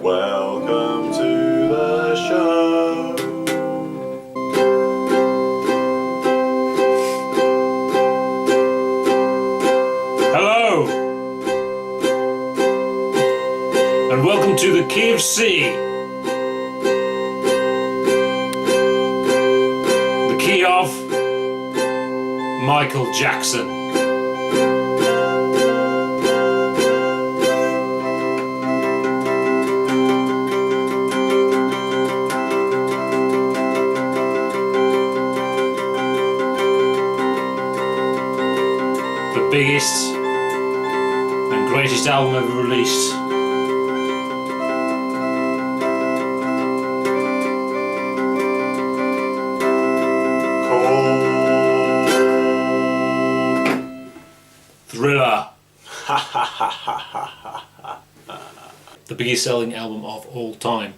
Welcome to the show. Hello, and welcome to the Key of C. The key of Michael Jackson. The biggest and greatest album ever released. Thriller. The biggest selling album of all time.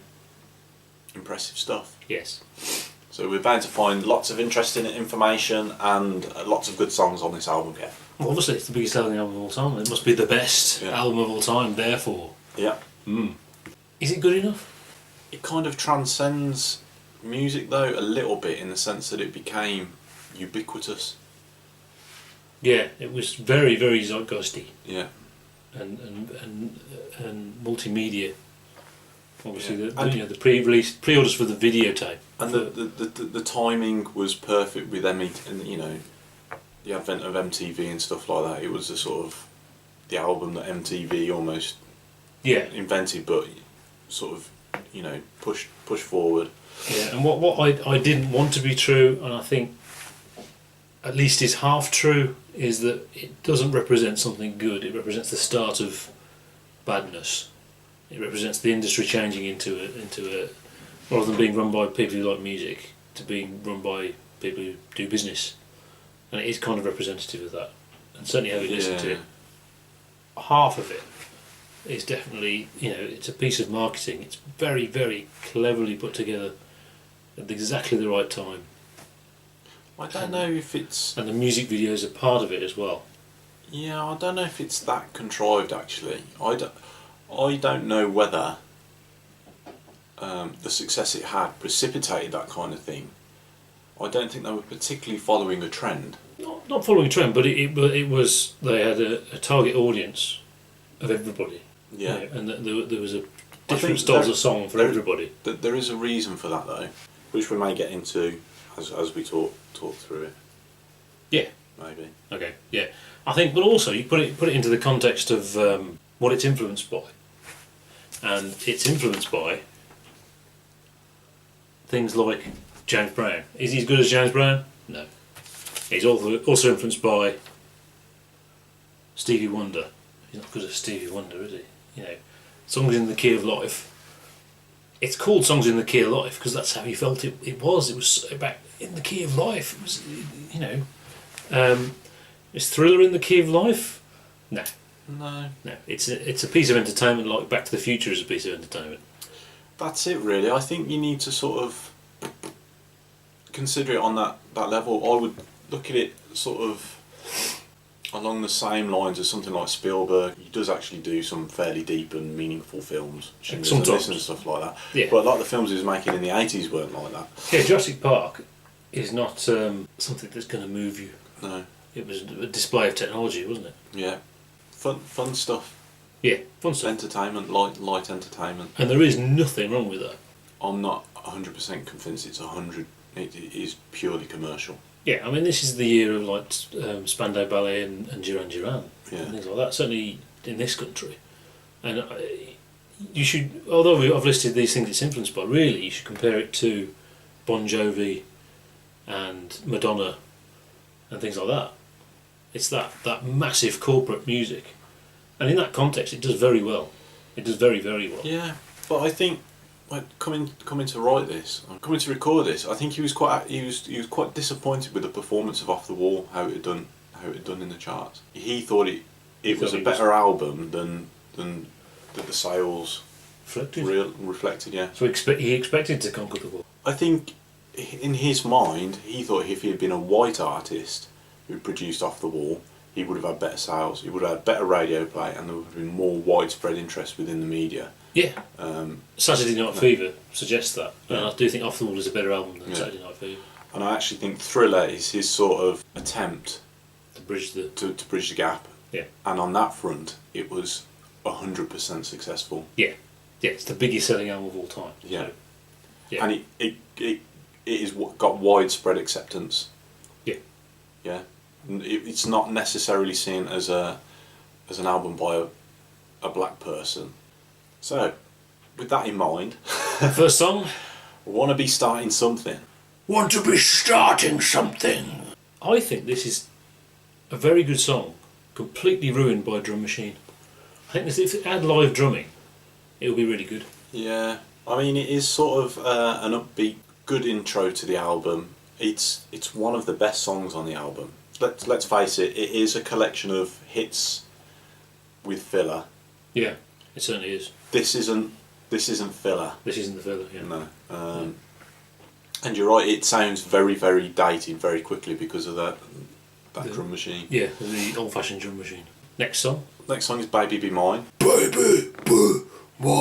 Impressive stuff. Yes. So we're bound to find lots of interesting information and lots of good songs on this album, yeah. Well, obviously it's the biggest selling album of all time. It must be the best album of all time, therefore. Yeah. Is it good enough? It kind of transcends music though a little bit in the sense that it became ubiquitous. Yeah, it was very, very zeitgeisty. Yeah. And multimedia. Obviously, yeah. the pre-orders for the videotape. And the timing was perfect with and the advent of MTV and stuff like that. It was a sort of the album that MTV almost invented, but sort of push forward. Yeah, and what I didn't want to be true, and I think at least is half true, is that it doesn't represent something good. It represents the start of badness. It represents the industry changing into a rather than being run by people who like music to being run by people who do business, and it is kind of representative of that. And certainly, having listened to it, half of it is definitely it's a piece of marketing. It's very, very cleverly put together at exactly the right time. I don't know if it's... And the music videos are part of it as well. Yeah, I don't know if it's that contrived actually. I don't know whether the success it had precipitated that kind of thing. I don't think they were particularly following a trend. Not following a trend, but it was, they had a target audience of everybody. Yeah. And there was a different styles of song for everybody. There is a reason for that though, which we may get into as we talk through it. Yeah. Maybe. Okay. Yeah. I think, but also you put it into the context of what it's influenced by, and it's influenced by things like James Brown. Is he as good as James Brown? No. He's also influenced by Stevie Wonder. He's not good as Stevie Wonder, is he? Songs in the Key of Life. It's called Songs in the Key of Life because that's how he felt it was. It was about in the key of life. It was, is Thriller in the Key of Life? No. No. It's a piece of entertainment like Back to the Future is a piece of entertainment. That's it really. I think you need to sort of consider it on that level. I would look at it sort of along the same lines as something like Spielberg. He does actually do some fairly deep and meaningful films, sometimes, and stuff like that. Yeah. But a lot of the films he was making in the 80s weren't like that. Yeah, Jurassic Park is not something that's going to move you. No. It was a display of technology, wasn't it? Yeah. Fun stuff. Yeah, fun stuff. Entertainment, light entertainment. And there is nothing wrong with that. I'm not 100% convinced it's 100. It is purely commercial. Yeah, I mean this is the year of like Spandau Ballet and Duran Duran and things like that. Certainly in this country, and you should. Although I've listed these things it's influenced by, really you should compare it to Bon Jovi and Madonna and things like that. It's that massive corporate music, and in that context, it does very well. It does very, very well. Yeah, but I think coming to write this, coming to record this, I think he was quite disappointed with the performance of Off the Wall, how it had done in the charts. He thought it was a better album than the sales reflected. Yeah. So he expected to conquer the world. I think in his mind, he thought if he had been a white artist who produced Off the Wall, he would have had better sales, he would have had better radio play, and there would have been more widespread interest within the media. Yeah. Um, Saturday Night Fever suggests that, and Yeah. I do think Off the Wall is a better album than Yeah. Saturday Night Fever. and I actually think Thriller is his sort of attempt To bridge the to bridge the gap. Yeah. And on that front, it was 100% successful. yeah, it's the biggest selling album of all time. Yeah. So, yeah. And it is got widespread acceptance. Yeah. Yeah. It's not necessarily seen as an album by a black person. So, with that in mind, First song. want to be starting something. Want to be starting something. I think this is a very good song, completely ruined by a drum machine. I think if it had live drumming, it would be really good. Yeah, I mean it is sort of an upbeat, good intro to the album. It's one of the best songs on the album. Let's face it, it is a collection of hits with filler. Yeah, it certainly is. This isn't filler. This isn't the filler. Yeah. No. And you're right, it sounds very, very dated very quickly because of that drum machine. Yeah, the old-fashioned drum machine. Next song. Next song is Baby Be Mine. Baby Be Mine.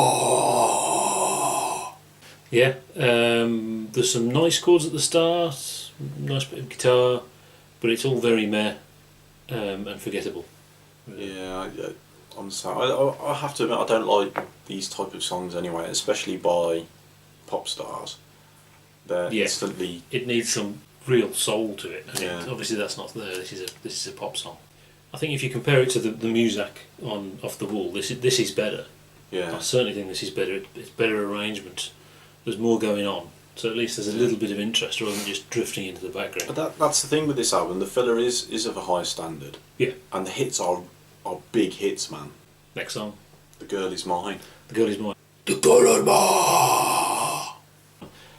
Yeah, there's some nice chords at the start, nice bit of guitar, but it's all very meh and forgettable. Yeah, I'm sorry. I have to admit I don't like these type of songs anyway, especially by pop stars. They're instantly. It needs some real soul to it. Yeah. Obviously, that's not there. This is a pop song. I think if you compare it to the music on Off the Wall, this is better. Yeah. I certainly think this is better. It's better arrangement. There's more going on, so at least there's a little bit of interest rather than just drifting into the background. But that's the thing with this album. The filler is of a high standard. Yeah. And the hits are big hits, man. Next song. The Girl Is Mine. The Girl Is Mine. The Girl Is Mine.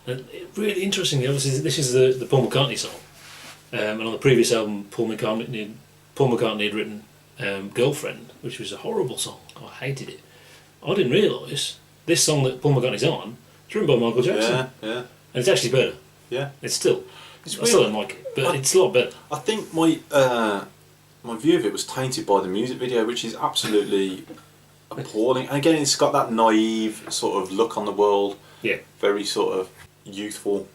And really interestingly, obviously, this is the Paul McCartney song, and on the previous album, Paul McCartney had written "Girlfriend," which was a horrible song. I hated it. I didn't realise this song that Paul McCartney's on is written by Michael Jackson. Yeah. And it's actually better. Yeah. I still weird. don't like it, but it's a lot better. I think my view of it was tainted by the music video, which is absolutely appalling. And again, it's got that naive sort of look on the world. Yeah. Very sort of youthful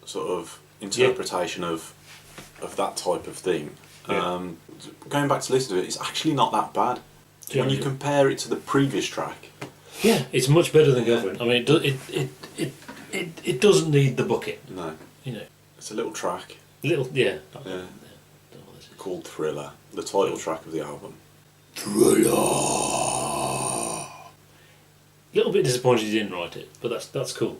sort of interpretation of that type of thing. Yeah. Going back to listen to it, it's actually not that bad. Yeah, when you compare it to the previous track. Yeah, it's much better than Girlfriend. I mean, it doesn't need the bucket. No. You know. It's a little track. Yeah. Called Thriller, the title track of the album. Thriller. A little bit disappointed he didn't write it, but that's cool.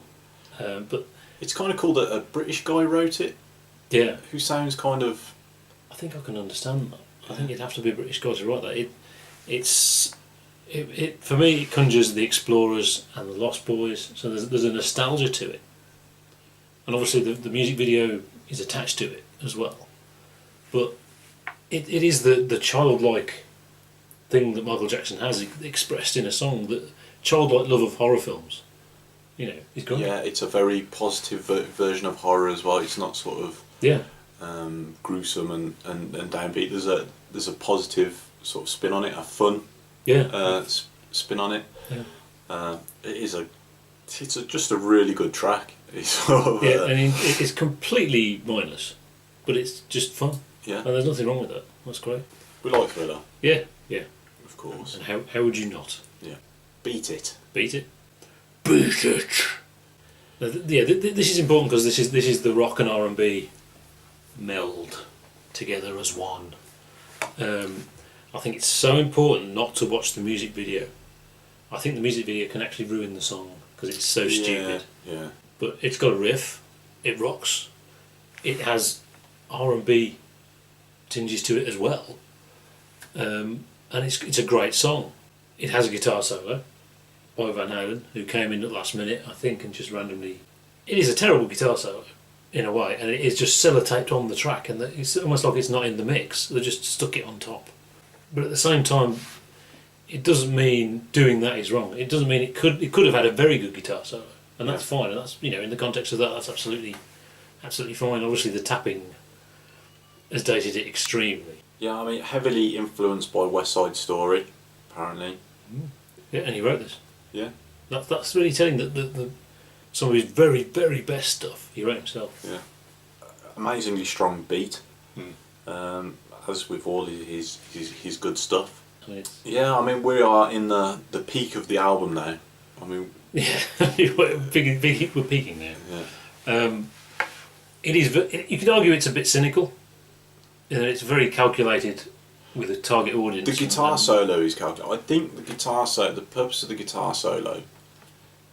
But it's kind of cool that a British guy wrote it. Yeah. Who sounds kind of. I think I can understand that. I think you'd have to be a British guy to write that. It for me it conjures the Explorers and the Lost Boys, so there's a nostalgia to it, and obviously the music video is attached to it as well. But it is the childlike thing that Michael Jackson has expressed in a song, that childlike love of horror films. You know, he's got. Yeah, it's a very positive version of horror as well. It's not sort of gruesome and downbeat. There's a positive sort of spin on it, a fun spin on it. Yeah. It's just a really good track. It's sort of, and it's completely mindless, but it's just fun. Yeah. And there's nothing wrong with that. That's great. We like Thriller. Yeah. Of course. And how would you not? Yeah. Beat it. Beat it. Beat it. Now, this is important because this is the rock and R&B meld together as one. I think it's so important not to watch the music video. I think the music video can actually ruin the song because it's so stupid. Yeah. But it's got a riff. It rocks. It has R&B tinges to it as well. And it's a great song. It has a guitar solo by Van Halen, who came in at the last minute, I think, and just randomly. It is a terrible guitar solo, in a way, and it is just sellotaped on the track, and it's almost like it's not in the mix. They just stuck it on top. But at the same time, it doesn't mean doing that is wrong. It doesn't mean it could have had a very good guitar solo, and that's fine. And that's, in the context of that, that's absolutely fine. Obviously, the tapping has dated it extremely. Yeah, I mean, heavily influenced by West Side Story, apparently. Yeah, and he wrote this. Yeah. That's really telling that some of his very, very best stuff he wrote himself. Yeah. Amazingly strong beat. As with all his good stuff. I mean, Yeah, I mean we are in the peak of the album now. I mean, yeah, we're peaking now. yeah. It is. You could argue it's a bit cynical. In that it's very calculated with a target audience. The guitar solo is calculated. I think the guitar solo, the purpose of the guitar solo,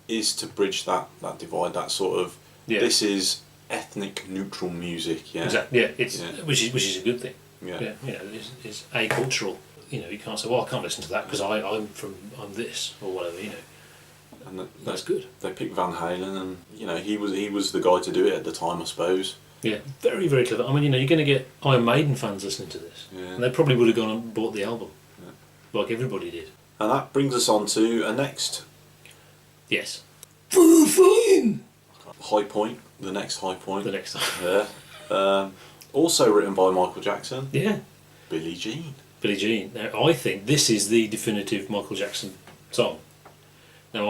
is to bridge that divide. That sort of this is ethnic neutral music. Yeah. Exactly. Yeah. It's which is a good thing. Yeah. Yeah. You know, it's acultural. You know, you can't say, well, I can't listen to that because I'm this or whatever. You know. And that's good. They picked Van Halen, and you know he was the guy to do it at the time, I suppose. Yeah, very, very clever. I mean, you know, you're going to get Iron Maiden fans listening to this, and they probably would have gone and bought the album, like everybody did. And that brings us on to a next. Yes. High point. The next high point. The next time. Yeah. Also written by Michael Jackson. Yeah. Billie Jean. Billie Jean. Now, I think this is the definitive Michael Jackson song. Now,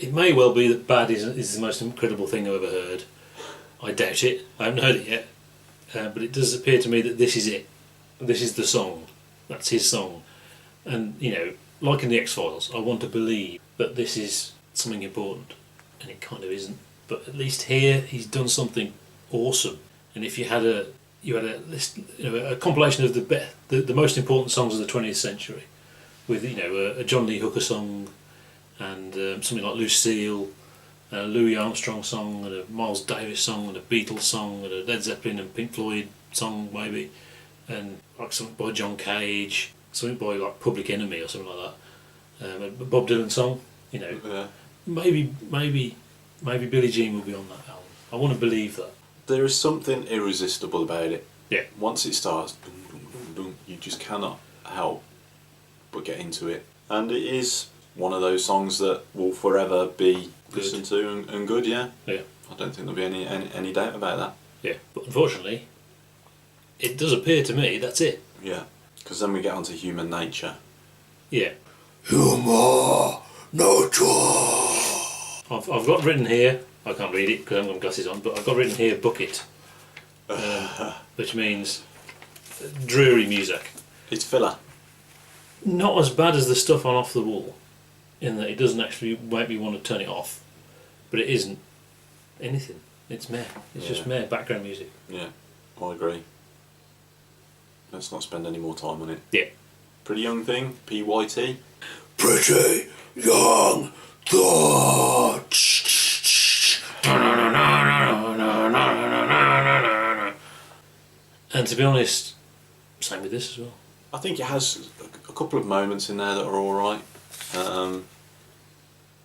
it may well be that Bad is the most incredible thing I've ever heard. I doubt it. I haven't heard it yet. But it does appear to me that this is it. This is the song. That's his song. And, you know, like in the X-Files, I want to believe that this is something important. And it kind of isn't. But at least here, he's done something awesome. And if you had a list, you know, a compilation of the most important songs of the 20th century, with, you know, a John Lee Hooker song, and something like Lucille, a Louis Armstrong song, and a Miles Davis song, and a Beatles song, and a Led Zeppelin and Pink Floyd song maybe, and like something by John Cage, something by like Public Enemy or something like that, a Bob Dylan song, you know, maybe Billie Jean will be on that album. I want to believe that. There is something irresistible about it. Yeah. Once it starts, boom, boom, boom, boom, you just cannot help but get into it, and it is one of those songs that will forever be listened to and good, yeah. Yeah. I don't think there'll be any doubt about that. Yeah, but unfortunately, it does appear to me that's it. Yeah, because then we get onto Human Nature. Yeah. Human Nature. I've got written here, I can't read it because I haven't got glasses on, but I've got written here bucket, which means dreary music. It's filler. Not as bad as the stuff on Off the Wall, in that it doesn't actually make me want to turn it off, but it isn't anything. It's meh. It's just meh background music. Yeah, I agree. Let's not spend any more time on it. Yeah. Pretty Young Thing, P.Y.T. Pretty Young Thoughts. And to be honest, same with this as well. I think it has a couple of moments in there that are alright.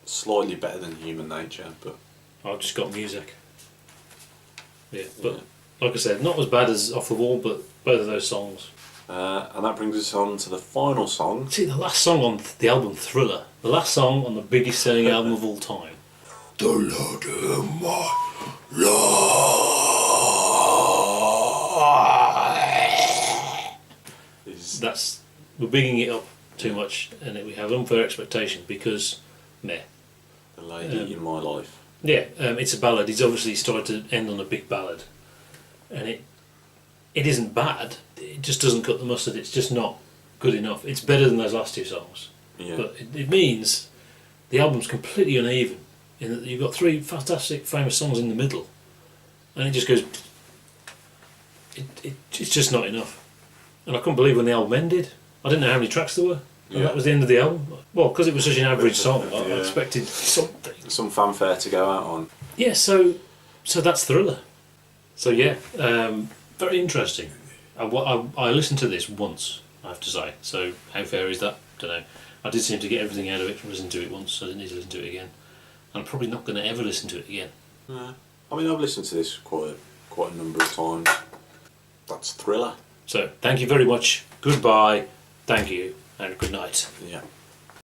Slightly better than Human Nature, but I've just got music. Yeah, but like I said, not as bad as Off the Wall, but both of those songs. And that brings us on to the final song. See, the last song on the album Thriller, the last song on the biggest selling album of all time. The Lord of my life. We're bigging it up too much, and we have unfair expectation because meh. The Lady in My Life. Yeah, it's a ballad. He's obviously started to end on a big ballad, and it isn't bad. It just doesn't cut the mustard. It's just not good enough. It's better than those last two songs, but it means the album's completely uneven in that you've got three fantastic, famous songs in the middle, and it just goes. It's just not enough, and I couldn't believe when the album ended. I didn't know how many tracks there were. And that was the end of the album. Well, because it was such an average song, I expected something. Some fanfare to go out on. Yeah, so that's Thriller. So yeah, very interesting. I listened to this once, I have to say. So how fair is that? Don't know. I did seem to get everything out of it from listening to it once, so I didn't need to listen to it again. And I'm probably not going to ever listen to it again. I mean, I've listened to this quite a number of times. That's Thriller. So thank you very much. Goodbye. Thank you. And good night. Yeah.